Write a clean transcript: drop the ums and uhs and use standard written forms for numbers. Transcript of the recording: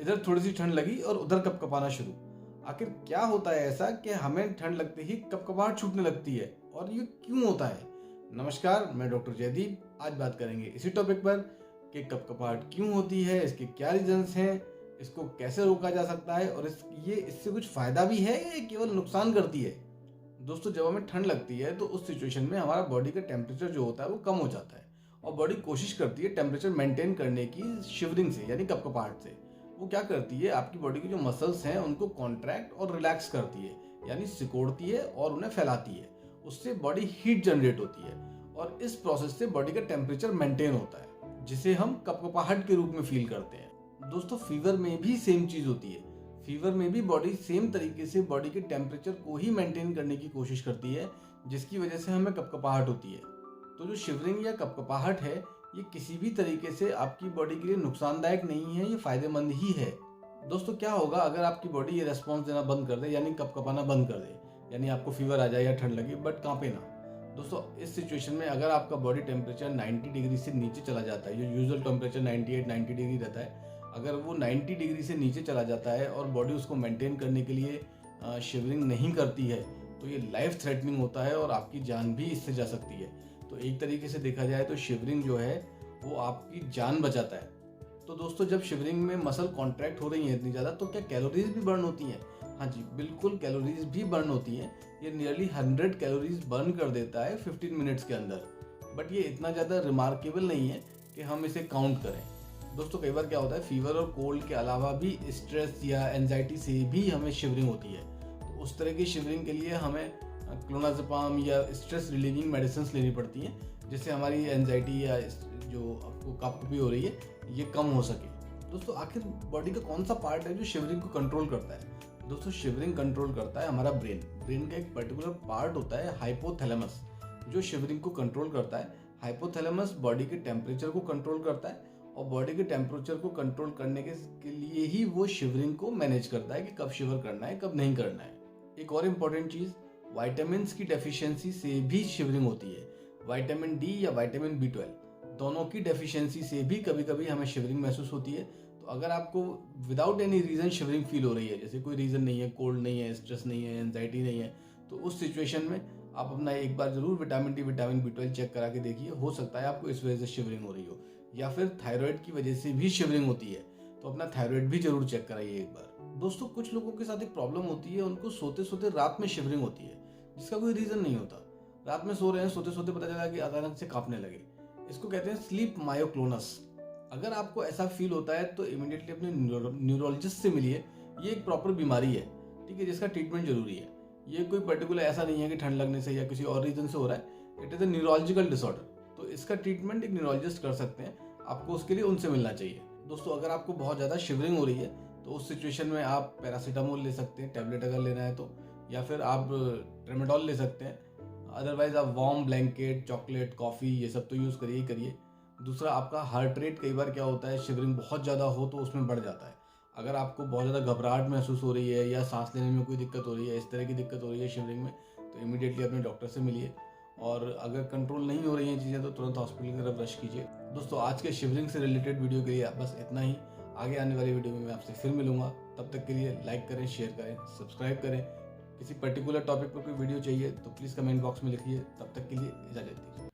इधर थोड़ी सी ठंड लगी और उधर कपकपाना शुरू। आखिर क्या होता है ऐसा कि हमें ठंड लगते ही कपकपाहट छूटने लगती है, और ये क्यों होता है? नमस्कार, मैं डॉक्टर जयदीप। आज बात करेंगे इसी टॉपिक पर कि कपकपाहट क्यों होती है, इसके क्या रीजंस हैं, इसको कैसे रोका जा सकता है, और इससे कुछ फायदा भी है या केवल नुकसान करती है। दोस्तों, जब हमें ठंड लगती है तो उस सिचुएशन में हमारा बॉडी का टेम्परेचर जो होता है वो कम हो जाता है, और बॉडी कोशिश करती है टेम्परेचर मेंटेन करने की शिवरिंग से, यानी कपकपाहट से। वो क्या करती है, आपकी बॉडी की जो मसल्स हैं उनको कॉन्ट्रैक्ट और रिलैक्स करती है, यानी सिकोड़ती है और उन्हें फैलाती है। उससे बॉडी हीट जनरेट होती है और इस प्रोसेस से बॉडी का टेम्परेचर मेंटेन होता है, जिसे हम कपकपाहट के रूप में फील करते हैं। दोस्तों, फीवर में भी सेम चीज होती है। फीवर में भी बॉडी सेम तरीके से बॉडी के टेम्परेचर को ही मेंटेन करने की कोशिश करती है, जिसकी वजह से हमें कपकपाहट होती है। तो जो शिवरिंग या कपकपाहट है, ये किसी भी तरीके से आपकी बॉडी के लिए नुकसानदायक नहीं है, ये फायदेमंद ही है। दोस्तों, क्या होगा अगर आपकी बॉडी ये रेस्पॉन्स देना बंद कर दे, यानी कपकपाना बंद कर दे, यानी आपको फीवर आ जाए या ठंड लगे बट कांपे ना। दोस्तों, इस सिचुएशन में अगर आपका बॉडी टेम्परेचर 90 डिग्री से नीचे चला जाता है, जो यूजुअल टेम्परेचर 98-90 डिग्री रहता है, अगर वो 90 डिग्री से नीचे चला जाता है और बॉडी उसको मेंटेन करने के लिए शिवरिंग नहीं करती है, तो ये लाइफ थ्रेटनिंग होता है और आपकी जान भी इससे जा सकती है। तो एक तरीके से देखा जाए तो शिवरिंग जो है वो आपकी जान बचाता है। तो दोस्तों, जब शिवरिंग में मसल कॉन्ट्रैक्ट हो रही है इतनी ज़्यादा, तो क्या कैलोरीज भी बर्न होती हैं? हाँ जी, बिल्कुल, कैलोरीज भी बर्न होती हैं। ये नियरली 100 कैलोरीज बर्न कर देता है 15 मिनट्स के अंदर। बट ये इतना ज़्यादा रिमार्केबल नहीं है कि हम इसे काउंट करें। दोस्तों, कई बार क्या होता है, फीवर और कोल्ड के अलावा भी स्ट्रेस या एंजाइटी से भी हमें शिवरिंग होती है। तो उस तरह की शिवरिंग के लिए हमें क्लोनाज़ेपाम या स्ट्रेस रिलीविंग मेडिसिन लेनी पड़ती हैं, जिससे हमारी एंजाइटी या जो आपको कपकपी हो रही है ये कम हो सके। दोस्तों, आखिर बॉडी का कौन सा पार्ट है जो शिवरिंग को कंट्रोल करता है? दोस्तों, शिवरिंग कंट्रोल करता है हमारा ब्रेन। ब्रेन का एक पर्टिकुलर पार्ट होता है हाइपोथैलेमस, जो शिवरिंग को कंट्रोल करता है। हाइपोथैलेमस बॉडी के टेम्परेचर को कंट्रोल करता है, और बॉडी के टेम्परेचर को कंट्रोल करने के लिए ही वो शिवरिंग को मैनेज करता है कि कब शिवर करना है, कब नहीं करना है। एक और इम्पॉर्टेंट चीज़, वाइटामिन की डेफिशिएंसी से भी शिवरिंग होती है। विटामिन डी या विटामिन B12 दोनों की डेफिशिएंसी से भी कभी कभी हमें शिवरिंग महसूस होती है। तो अगर आपको without any reason shivering feel हो रही है, जैसे कोई रीज़न नहीं है, कोल्ड नहीं है, स्ट्रेस नहीं है, एंजाइटी नहीं है, तो उस सिचुएशन में आप अपना एक बार जरूर vitamin D, vitamin B12 check करा के देखिए। हो सकता है आपको इस वजह से शिवरिंग हो रही हो, या फिर थायराइड की वजह से भी शिवरिंग होती है, तो अपना थायराइड भी जरूर चेक कराइए एक बार। दोस्तों, कुछ लोगों के साथ एक प्रॉब्लम होती है, उनको सोते सोते रात में शिवरिंग होती है, जिसका कोई रीज़न नहीं होता। रात में सो रहे हैं, सोते सोते पता चला कि अचानक से कांपने लगे। इसको कहते हैं स्लीप मायोक्लोनस। अगर आपको ऐसा फील होता है तो इमीडिएटली अपने न्यूरोलॉजिस्ट से मिलिए। ये एक प्रॉपर बीमारी है, ठीक है, जिसका ट्रीटमेंट जरूरी है। ये कोई पर्टिकुलर ऐसा नहीं है कि ठंड लगने से या किसी और रीजन से हो रहा है। It is a neurological disorder, तो इसका ट्रीटमेंट एक न्यूरोलॉजिस्ट कर सकते हैं। आपको उसके लिए उनसे मिलना चाहिए। दोस्तों, अगर आपको बहुत ज़्यादा शिवरिंग हो रही है तो उस सिचुएशन में आप पैरासीटामोल ले सकते हैं, टैबलेट अगर लेना है तो, या फिर आप ट्रेमाडोल ले सकते हैं। अदरवाइज आप वार्म ब्लैंकेट, चॉकलेट, कॉफ़ी, ये सब तो यूज़ करिए ही करिए। दूसरा, आपका हार्ट रेट कई बार क्या होता है, शिवरिंग बहुत ज़्यादा हो तो उसमें बढ़ जाता है। अगर आपको बहुत ज़्यादा घबराहट महसूस हो रही है या सांस लेने में कोई दिक्कत हो रही है, इस तरह की दिक्कत हो रही है शिवरिंग में, तो इमीडिएटली अपने डॉक्टर से मिलिए। और अगर कंट्रोल नहीं हो रही हैं चीज़ें तो तुरंत हॉस्पिटल की तरफ रश कीजिए। दोस्तों, आज के शिवरिंग से रिलेटेड वीडियो के लिए बस इतना ही। आगे आने वाली वीडियो में मैं आपसे फिर मिलूंगा। तब तक के लिए लाइक करें, शेयर करें, सब्सक्राइब करें। किसी पर्टिकुलर टॉपिक पर कोई वीडियो चाहिए तो प्लीज़ कमेंट बॉक्स में लिखिए। तब तक के लिए इजाज़त दीजिए।